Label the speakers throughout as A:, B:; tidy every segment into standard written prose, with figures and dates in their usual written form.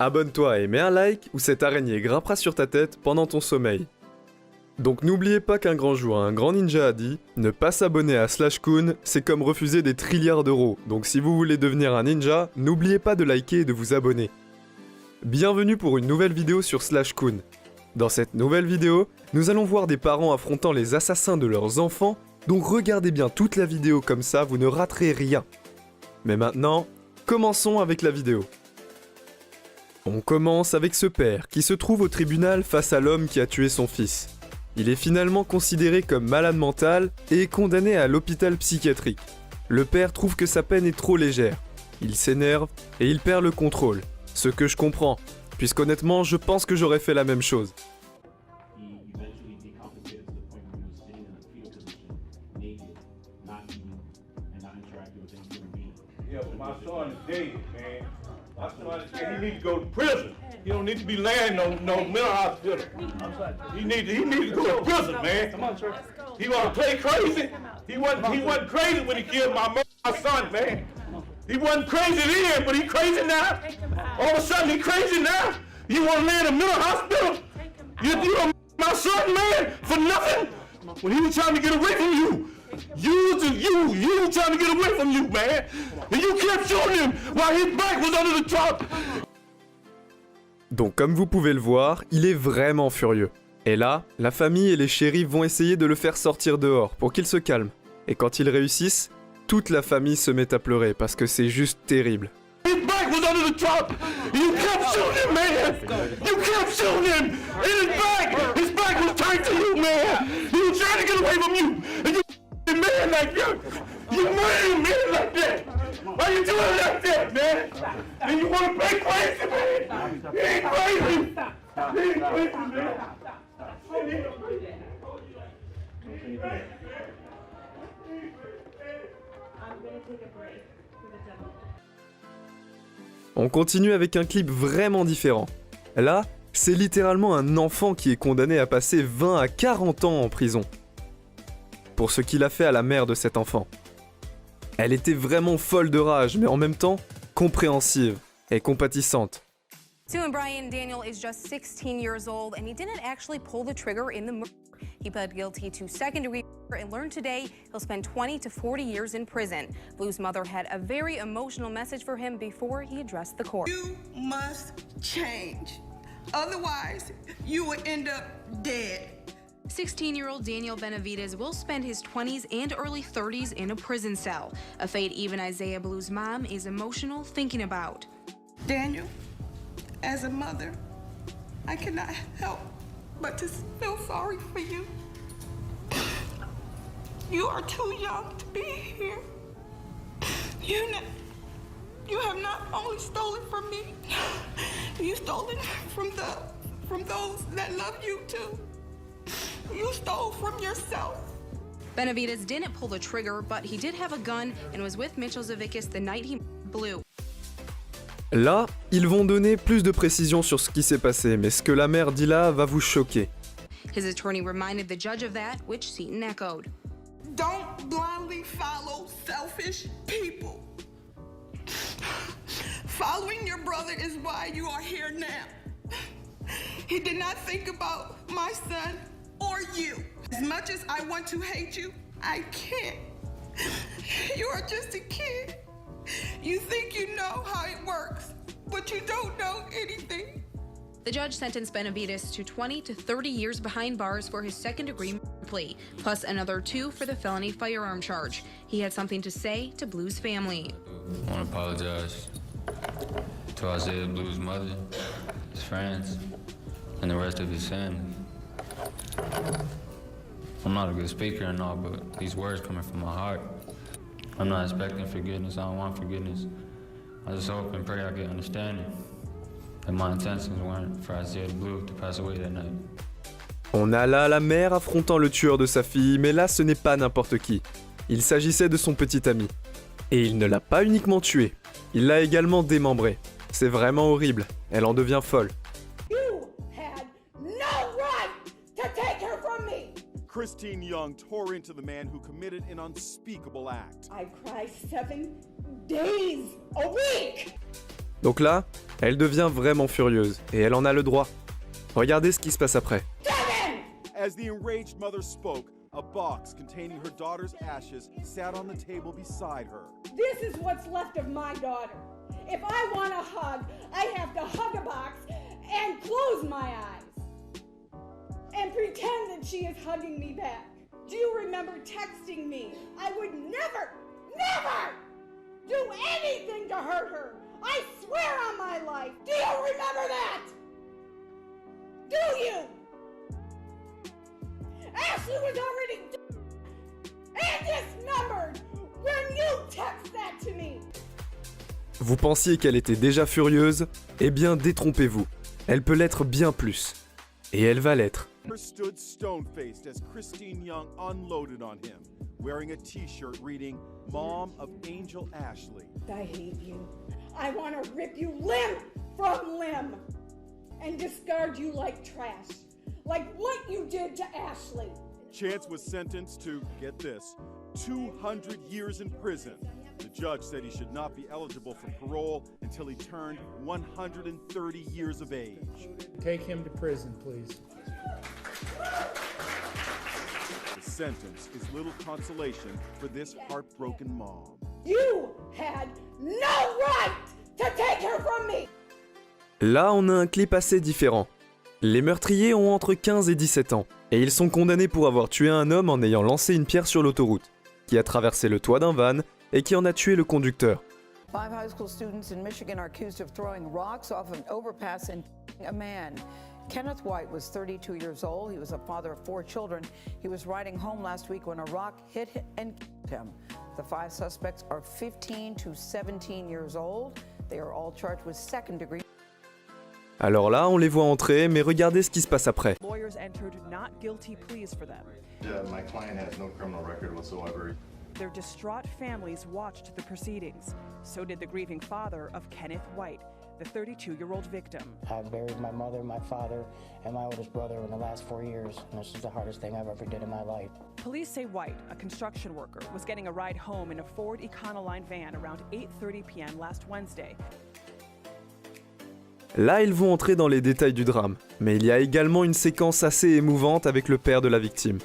A: Abonne-toi et mets un like ou cette araignée grimpera sur ta tête pendant ton sommeil. Donc n'oubliez pas qu'un grand jour un grand ninja a dit « Ne pas s'abonner à Slashcoon, c'est comme refuser des trilliards d'euros. Donc si vous voulez devenir un ninja, n'oubliez pas de liker et de vous abonner. » Bienvenue pour une nouvelle vidéo sur Slashcoon. Dans cette nouvelle vidéo, nous allons voir des parents affrontant les assassins de leurs enfants, donc regardez bien toute la vidéo comme ça, vous ne raterez rien. Mais maintenant, commençons avec la vidéo. On commence avec ce père qui se trouve au tribunal face à l'homme qui a tué son fils. Il est finalement considéré comme malade mental et est condamné à l'hôpital psychiatrique. Le père trouve que sa peine est trop légère. Il s'énerve et il perd le contrôle. Ce que je comprends, puisqu'honnêtement, je pense que j'aurais fait la même chose.
B: Yeah, but my son is dead, man. My son is dead. He needs to go to prison. He don't need to be laying no mental hospital. He need to go to prison, man. Come on, sir. He wanna play crazy. He wasn't crazy when he killed my son, man. He wasn't crazy then, but he crazy now. All of a sudden he crazy now. You wanna lay in a mental hospital? You my son, man, for nothing. When he was trying to get away from you. You were trying to get away from you, man. And you kept shooting him while his back was under the truck.
A: Donc comme vous pouvez le voir, il est vraiment furieux. Et là, la famille et les shérifs vont essayer de le faire sortir dehors pour qu'il se calme. Et quand ils réussissent, toute la famille se met à pleurer parce que c'est juste terrible.
B: His back was under the truck. You kept shooting him, man. You kept shooting him. In his back was turned to you, man. He was trying to get away from you. And you man like you. You murdered a man like that. Why you doing it like that, man? And you want to play crazy, man? You ain't crazy. You ain't crazy, man.
A: On continue avec un clip vraiment différent. Là, c'est littéralement un enfant qui est condamné à passer 20 à 40 ans en prison. Pour ce qu'il a fait à la mère de cet enfant. Elle était vraiment folle de rage, mais en même temps, compréhensive et compatissante.
C: Soon, Brian Daniel is just 16 years old, and he didn't actually pull the trigger in the murder. He pled guilty to second-degree murder and learned today he'll spend 20 to 40 years in prison. Blue's mother had a very emotional message for him before he addressed the court.
D: You must change. Otherwise, you will end up dead.
C: 16-year-old Daniel Benavides will spend his 20s and early 30s in a prison cell, a fate even Isaiah Blue's mom is emotional thinking about.
D: Daniel, as a mother, I cannot help but to feel sorry for you. You are too young to be here. You have not only stolen from me, you stolen from those that love you too. You stole from yourself.
C: Benavides didn't pull the trigger, but he did have a gun and was with Mitchell Zavickas the night he murdered Blue.
A: Là, ils vont donner plus de précisions sur ce qui s'est passé, mais ce que la mère dit là va vous choquer.
C: His attorney reminded the judge of that, which Seaton echoed.
D: Don't blindly follow selfish people. Following your brother is why you are here now. He did not think about my son or you. As much as I want to hate you, I can't. You are just a kid. You think you know how it works, but you don't know anything.
C: The judge sentenced Benavides to 20 to 30 years behind bars for his second-degree plea, plus another 2 for the felony firearm charge. He had something to say to Blue's family.
E: I want to apologize to Isaiah Blue's mother, his friends, and the rest of his family. I'm not a good speaker and all, but these words coming from my heart. I'm not expecting forgiveness. I don't want forgiveness. I just hope and pray I get understanding. And my intentions weren't for Isaiah Blue to pass away that night.
A: On a là la mère affrontant le tueur de sa fille, mais là ce n'est pas n'importe qui. Il s'agissait de son petit ami. Et il ne l'a pas uniquement tué, il l'a également démembré. C'est vraiment horrible, elle en devient folle.
F: Christine Young tore into the man who committed an unspeakable act.
G: I cry 7 days a week.
A: Donc là, elle devient vraiment furieuse, et elle en a le droit. Regardez ce qui se passe après.
F: As the enraged mother spoke, a box containing her daughter's ashes sat on the table beside her.
G: This is what's left of my daughter. If I want a hug, I have to hug a box and close my eyes and pretend that she is hugging me back. Do you remember texting me? I would never do anything to hurt her. I swear on my life. Do you remember that? Do you? Ashley was already and dismembered when you text that to me.
A: Vous pensiez qu'elle était déjà furieuse? Eh bien, détrompez-vous. Elle peut l'être bien plus. Et elle va l'être.
F: Her stood stone-faced as Christine Young unloaded on him, wearing a t-shirt reading, Mom of Angel Ashley.
G: I hate you. I want to rip you limb from limb and discard you like trash. Like what you did to Ashley.
F: Chance was sentenced to, get this, 200 years in prison. The judge said he should not be eligible for parole until he turned 130 years of age.
H: Take him to prison, please.
F: The sentence is little consolation for this heartbroken mom.
G: You had no right to take her from me.
A: Là, on a un clip assez différent. Les meurtriers ont entre 15 et 17 ans, et ils sont condamnés pour avoir tué un homme en ayant lancé une pierre sur l'autoroute, qui a traversé le toit d'un van et qui en a tué le conducteur.
I: 5 high school students in Michigan are accused of throwing rocks off an overpass and a man. Kenneth White was 32 years old. He was a father of 4 children. He was riding home last week when a rock hit and killed him. The 5 suspects are 15 to 17 years old. They are all charged with second-degree.
A: Alors là, on les voit entrer, mais regardez ce qui se passe après.
J: Lawyers entered not guilty pleas for them.
K: My client has no criminal record whatsoever.
J: Their distraught families watched the proceedings. So did the grieving father of Kenneth White, the 32-year-old victim.
L: I buried my mother, my father, and my oldest brother in the last 4 years, and this is the hardest thing I've ever did in my life.
J: Police say White, a construction worker, was getting a ride home in a Ford Econoline van around 8:30 p.m. last Wednesday.
A: Là, ils vont entrer dans les détails du drame, mais il y a également une séquence assez émouvante avec le père de la victime.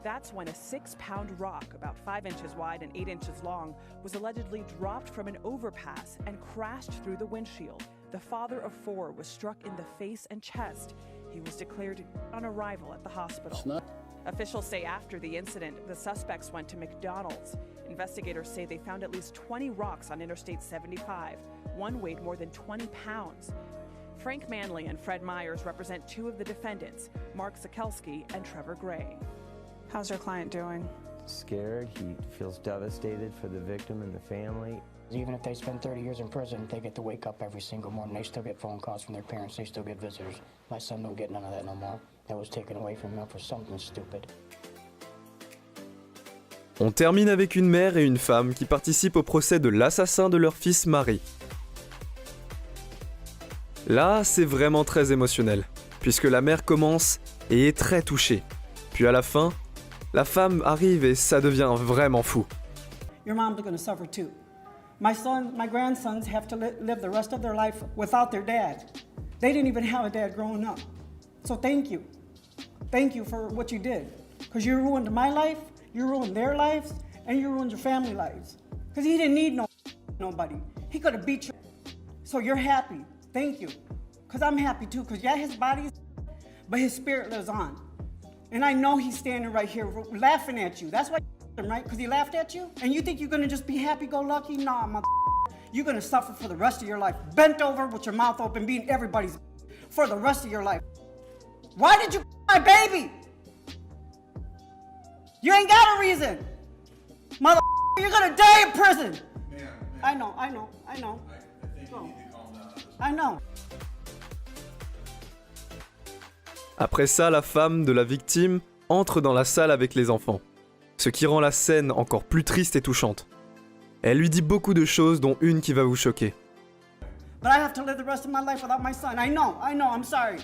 J: That's when a 6-pound rock, about 5 inches wide and 8 inches long, was allegedly dropped from an overpass and crashed through the windshield. The father of 4 was struck in the face and chest. He was declared on arrival at the hospital. Officials say after the incident, the suspects went to McDonald's. Investigators say they found at least 20 rocks on Interstate 75. One weighed more than 20 pounds. Frank Manley and Fred Myers represent 2 of the defendants, Mark Zakelski and Trevor Gray. How's your client doing?
M: Scared. He feels devastated for the victim and the family.
L: Even if they spend 30 years in prison, they get to wake up every single morning. They still get phone calls from their parents. They still get visitors. My son don't get none of that no more. That was taken away from him for something stupid.
A: On termine avec une mère et une femme qui participent au procès de l'assassin de leur fils Mary. Là, c'est vraiment très émotionnel, puisque la mère commence et est très touchée. Puis à la fin, la femme arrive et ça devient vraiment fou.
N: Your mom's going to suffer too. My grandsons have to live the rest of their life without their dad. They didn't even have a dad growing up. So thank you. Thank you for what you did. Because you ruined my life, you ruined their lives, and you ruined your family lives. Because he didn't need nobody. He could have beat you. So you're happy. Thank you. Because I'm happy too. Because yeah, his body is, but his spirit lives on. And I know he's standing right here laughing at you. That's why him, right? Because he laughed at you? And you think you're going to just be happy-go-lucky? Nah, you're going to suffer for the rest of your life. Bent over with your mouth open, being everybody's for the rest of your life. Why did you my baby? You ain't got a reason. Mother, you're going to die in prison. I know. I think you need to calm down. I know.
A: Après ça, la femme de la victime entre dans la salle avec les enfants, ce qui rend la scène encore plus triste et touchante. Elle lui dit beaucoup de choses, dont une qui va vous choquer.
N: But I have to live the rest of my life without my son. I know, I'm sorry.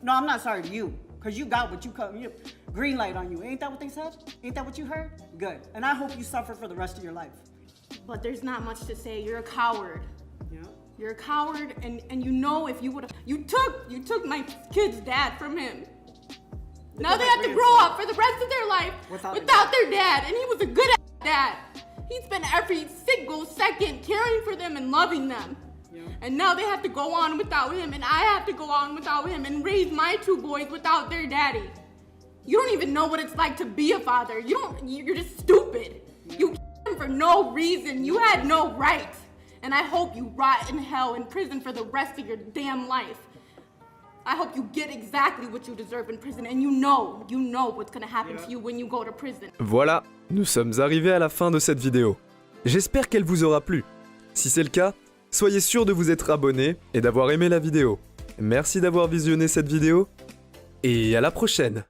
N: No, I'm not sorry to you, because you got what you cut. Green light on you. Ain't that what they said? Ain't that what you heard? Good. And I hope you suffer for the rest of your life.
O: But there's not much to say. You're a coward.
N: Yeah.
G: You're a coward, and you know if you would have, you took my kid's dad from him. Now they have to grow up for the rest of their life without their dad, and he was a good dad. He spent every single second caring for them and loving them. Yeah. And now they have to go on without him, and I have to go on without him and raise my two boys without their daddy. You don't even know what it's like to be a father. You're just stupid. You killed him for no reason. You had no right. And I hope you rot in hell in prison for the rest of your damn life. I hope you get exactly what you deserve in prison, and you know what's gonna happen to you when you go to prison.
A: Voilà, nous sommes arrivés à la fin de cette vidéo. J'espère qu'elle vous aura plu. Si c'est le cas, soyez sûr de vous être abonné et d'avoir aimé la vidéo. Merci d'avoir visionné cette vidéo, et à la prochaine.